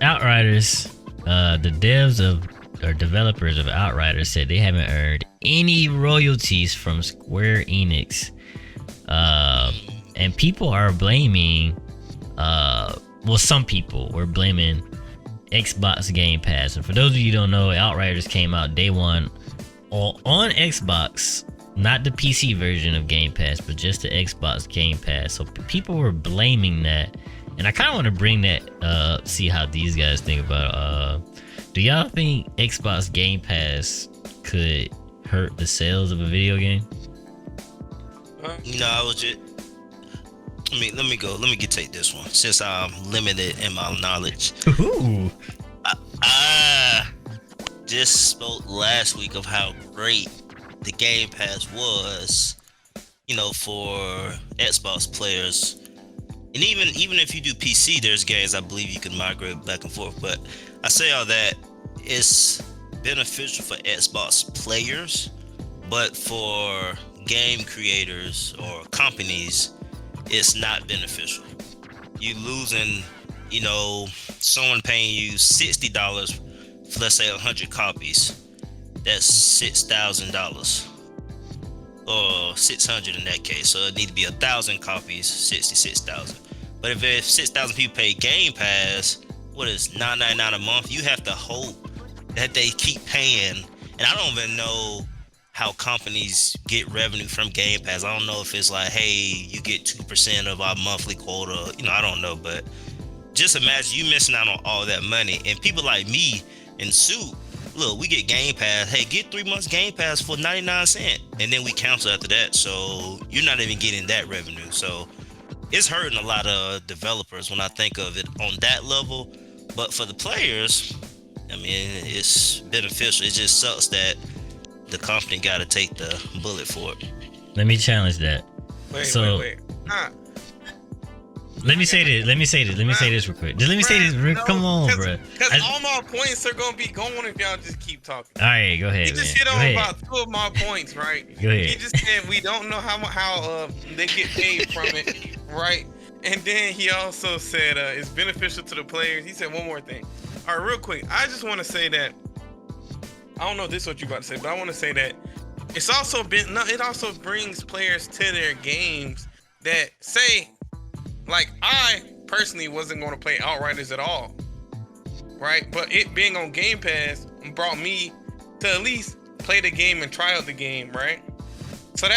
Outriders, the devs of or developers of Outriders said they haven't earned any royalties from Square Enix. And people are blaming, well, some people were blaming Xbox Game Pass. And for those of you who don't know, Outriders came out day one on Xbox, not the PC version of Game Pass, but just the Xbox Game Pass. So people were blaming that. And I kind of want to bring that, see how these guys think about do y'all think Xbox Game Pass could hurt the sales of a video game? No, I was just. Let me go. Let me take this one since I'm limited in my knowledge. Ooh. I just spoke last week of how great the Game Pass was, for Xbox players. And even if you do PC, there's games I believe you can migrate back and forth. But I say all that, it's beneficial for Xbox players, but for game creators or companies, it's not beneficial. You losing, someone paying you $60 for, let's say, 100 copies. That's $6,000. Or 600 in that case. So it need to be 1,000 copies, 66,000. But if 6,000 people pay Game Pass, what is $9.99 a month? You have to hope that they keep paying. And I don't even know how companies get revenue from Game Pass. I don't know if it's like, hey, you get 2% of our monthly quota. I don't know. But just imagine you missing out on all that money. And people like me and Sue, look, we get Game Pass. Hey, get 3 months Game Pass for 99 cents. And then we cancel after that. So you're not even getting that revenue. So it's hurting a lot of developers when I think of it on that level. But for the players, it's beneficial. It just sucks that the company got to take the bullet for it. Let me challenge that. Wait. Let me say this. Let me say this real quick. Just let me say this. Come on, bro. Because all my points are gonna be going if y'all just keep talking. All right, go ahead. He just hit on about 2 of my points, right? Go ahead. He just said we don't know how they get paid from it, right? And then he also said it's beneficial to the players. He said one more thing. All right, real quick. I just want to say that I don't know if this is what you about to say, but I want to say that it also brings players to their games that say. Like, I personally wasn't going to play Outriders at all, right? But it being on Game Pass brought me to at least play the game and try out the game, right? So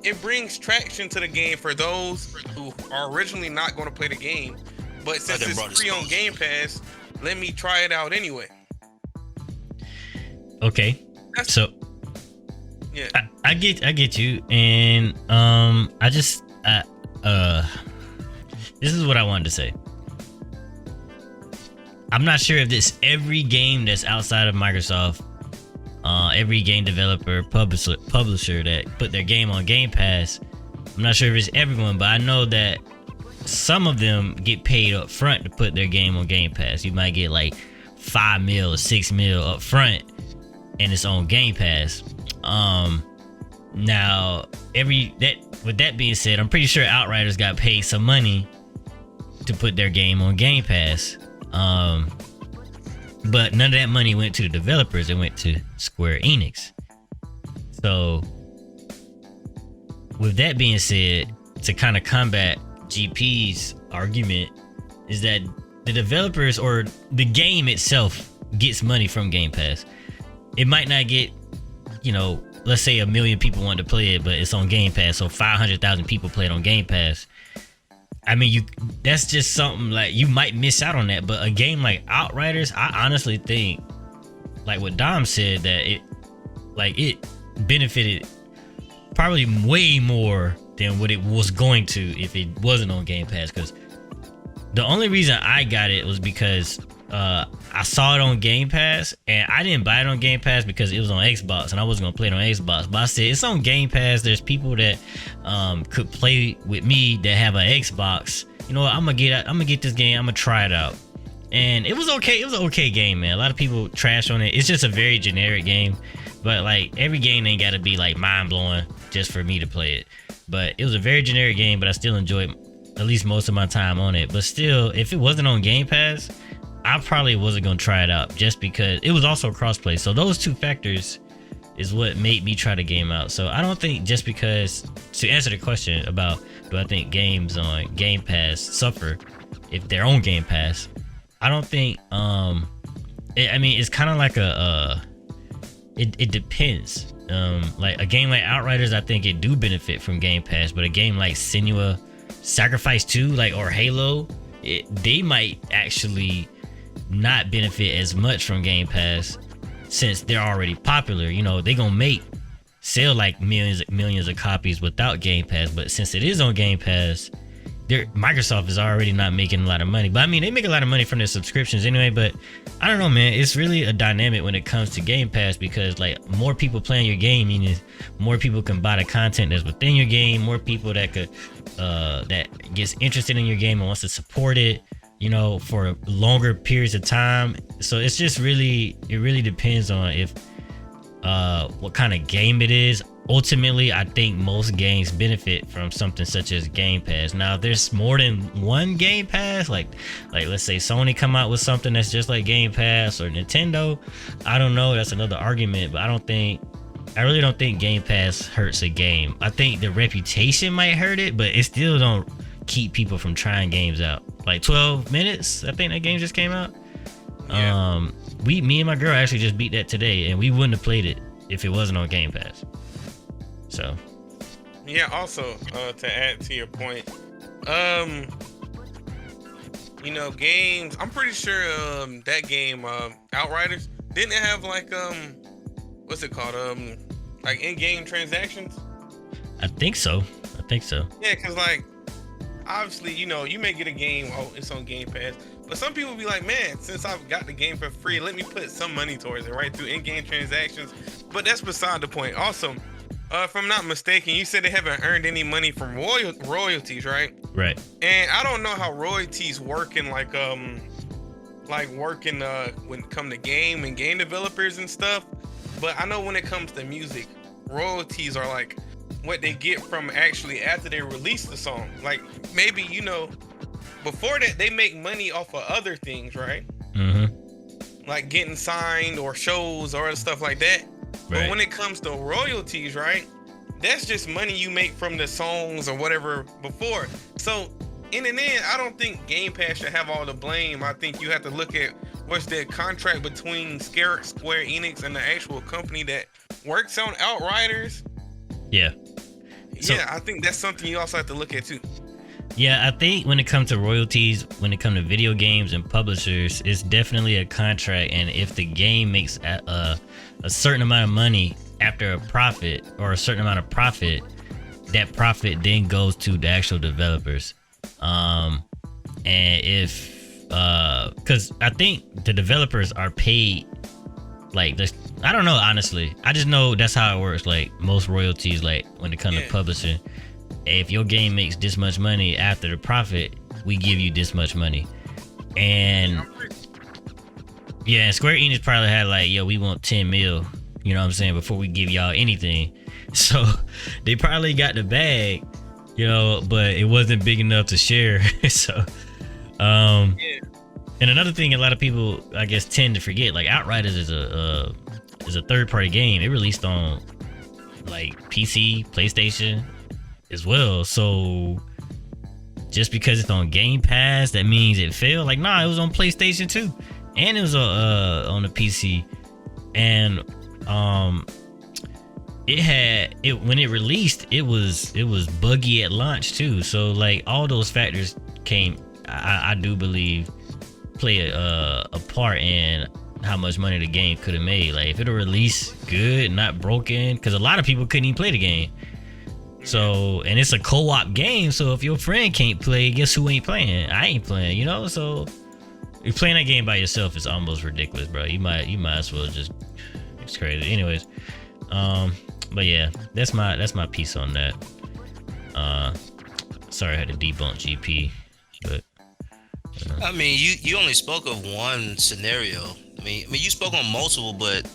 it brings traction to the game for those who are originally not going to play the game. But since it's free on Game Pass, let me try it out anyway. Okay. So, yeah. I get you. And, this is what I wanted to say. I'm not sure if this every game that's outside of Microsoft, every game developer, publisher that put their game on Game Pass. I'm not sure if it's everyone, but I know that some of them get paid up front to put their game on Game Pass. You might get like $5 mil or $6 mil up front, and it's on Game Pass. Now, with that being said, I'm pretty sure Outriders got paid some money to put their game on Game Pass, but none of that money went to the developers. It went to Square Enix. So with that being said, to kind of combat GP's argument, is that the developers or the game itself gets money from Game Pass. It might not get, let's say 1 million people want to play it, but it's on Game Pass, so 500,000 people play it on Game Pass. That's just something like you might miss out on that. But a game like Outriders, I honestly think, like what Dom said, that it benefited probably way more than what it was going to if it wasn't on Game Pass. Because the only reason I got it was because I saw it on Game Pass, and I didn't buy it on Game Pass because it was on Xbox and I wasn't gonna play it on Xbox. But I said it's on Game Pass. There's people that could play with me that have an Xbox. You know what? I'm gonna get this game. I'm gonna try it out, and it was okay. It was an okay game, man. A lot of people trash on it. It's just a very generic game, but like every game ain't gotta be like mind blowing just for me to play it. But it was a very generic game, but I still enjoyed at least most of my time on it. But still, if it wasn't on Game Pass, I probably wasn't gonna try it out just because it was also crossplay. So those two factors is what made me try the game out. So I don't think just because, to answer the question about do I think games on Game Pass suffer if they're on Game Pass, I don't think I mean it's kind of like it depends. Like a game like Outriders, I think it do benefit from Game Pass, but a game like Senua Sacrifice 2 like or Halo, they might actually not benefit as much from Game Pass since they're already popular. You know, they gonna sell like millions of copies without Game Pass, but since it is on Game Pass, Microsoft is already not making a lot of money. But I mean, they make a lot of money from their subscriptions anyway. But I don't know, man. It's really a dynamic when it comes to Game Pass because like more people playing your game, meaning more people can buy the content that's within your game. More people that could that gets interested in your game and wants to support it, you know, for longer periods of time. So it's just really depends on if what kind of game it is. Ultimately, I think most games benefit from something such as Game Pass. Now, if there's more than one Game Pass, like let's say Sony come out with something that's just like Game Pass or Nintendo, I don't know, that's another argument, but I really don't think Game Pass hurts a game. I think the reputation might hurt it, but it still don't keep people from trying games out. Like 12 minutes, I think that game just came out. Yeah. Me and my girl actually just beat that today, and we wouldn't have played it if it wasn't on Game Pass. So Yeah, also to add to your point, you know, games, I'm pretty sure that game Outriders didn't it have like what's it called, like in-game transactions? I think so. Yeah, because like obviously, you know, you may get a game, oh, it's on Game Pass, but some people be like, man, since I've got the game for free, let me put some money towards it, right, through in-game transactions. But that's beside the point. Also, if I'm not mistaken, you said they haven't earned any money from royalties, right? Right. And I don't know how royalties work in when it come to game and game developers and stuff. But I know when it comes to music, royalties are like what they get from actually after they release the song. Like maybe, you know, before that they make money off of other things, right? Mm-hmm. Like getting signed or shows or other stuff like that. But Right. when it comes to royalties, right, that's just money you make from the songs or whatever before. So in the end, I don't think Game Pass should have all the blame. I think you have to look at what's the contract between Square Enix and the actual company that works on Outriders. Yeah. So- Yeah, I think that's something you also have to look at too. Yeah, I think when it comes to royalties, when it comes to video games and publishers, it's definitely a contract. And if the game makes a certain amount of money after a profit or a certain amount of profit, that profit then goes to the actual developers. And if, because I think the developers are paid like this. I don't know, honestly. I just know that's how it works. Like most royalties, like when it comes to publishing. If your game makes this much money after the profit, we give you this much money. And yeah, and Square Enix probably had like, yo, we want 10 mil, you know what I'm saying, before we give y'all anything. So they probably got the bag, you know, but it wasn't big enough to share. So and another thing a lot of people I guess tend to forget, like Outriders is a third party game. It released on like PC, PlayStation as well. So just because it's on Game Pass, that means it failed? Like, nah, it was on PlayStation too, and it was on the PC, and when it released, it was buggy at launch too. So like all those factors came, I do believe, play a part in how much money the game could have made. Like if it released good, not broken, because a lot of people couldn't even play the game. So, and it's a co-op game, so if your friend can't play, guess who ain't playing? I ain't playing, you know? So you're playing that game by yourself is almost ridiculous, bro. You might as well just, it's crazy. Anyways, but yeah, that's my piece on that. Sorry I had to debunk GP, but I mean, you only spoke of one scenario. I mean, you spoke on multiple, but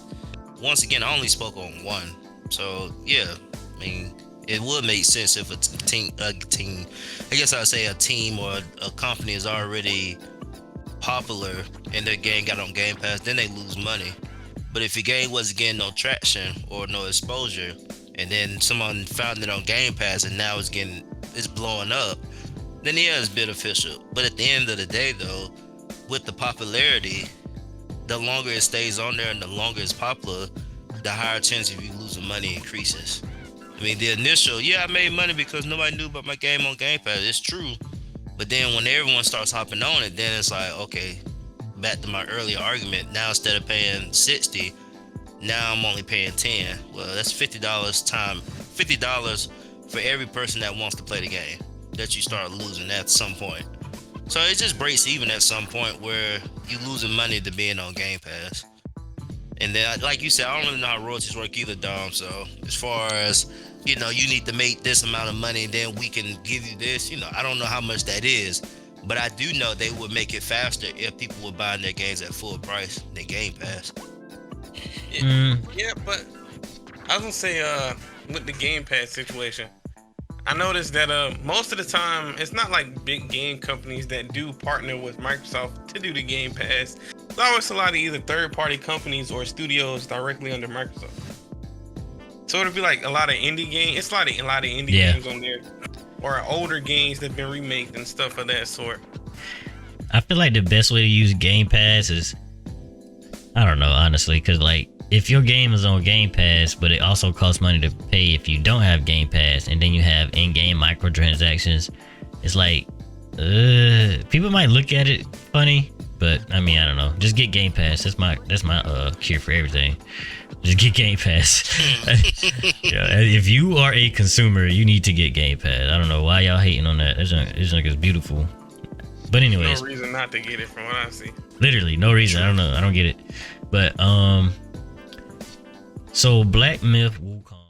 once again, I only spoke on one. So yeah, I mean, it would make sense if a team, I guess I'd say a team or a company is already popular and their game got on Game Pass, then they lose money. But if your game wasn't getting no traction or no exposure, and then someone found it on Game Pass and now it's blowing up, then yeah, it's beneficial. But at the end of the day, though, with the popularity, the longer it stays on there and the longer it's popular, the higher chance of you losing money increases. I mean, the initial, I made money because nobody knew about my game on Game Pass. It's true. But then when everyone starts hopping on it, then it's like, okay, back to my earlier argument. Now instead of paying 60, now I'm only paying 10. Well, that's $50 for every person that wants to play the game that you start losing at some point. So it just breaks even at some point where you losing money to being on Game Pass. And then, like you said, I don't really know how royalties work either, Dom. So as far as, you need to make this amount of money and then we can give you this, I don't know how much that is. But I do know they would make it faster if people were buying their games at full price than Game Pass. Yeah, but I was gonna say, with the Game Pass situation, I noticed that most of the time it's not like big game companies that do partner with Microsoft to do the Game Pass. It's always a lot of either third-party companies or studios directly under Microsoft. So it'll be like a lot of indie games. It's a lot of indie games on there, or older games that've been remaked and stuff of that sort. I feel like the best way to use Game Pass is, I don't know, honestly, because like if your game is on Game Pass, but it also costs money to pay if you don't have Game Pass, and then you have in-game microtransactions, it's like, people might look at it funny, but I mean, I don't know. Just get Game Pass. That's my cure for everything. Just get Game Pass. If you are a consumer, you need to get Game Pass. I don't know why y'all hating on that. This junk is beautiful. But anyways, no reason not to get it from what I see. Literally, no reason. I don't know. I don't get it. But so Black Myth Wukong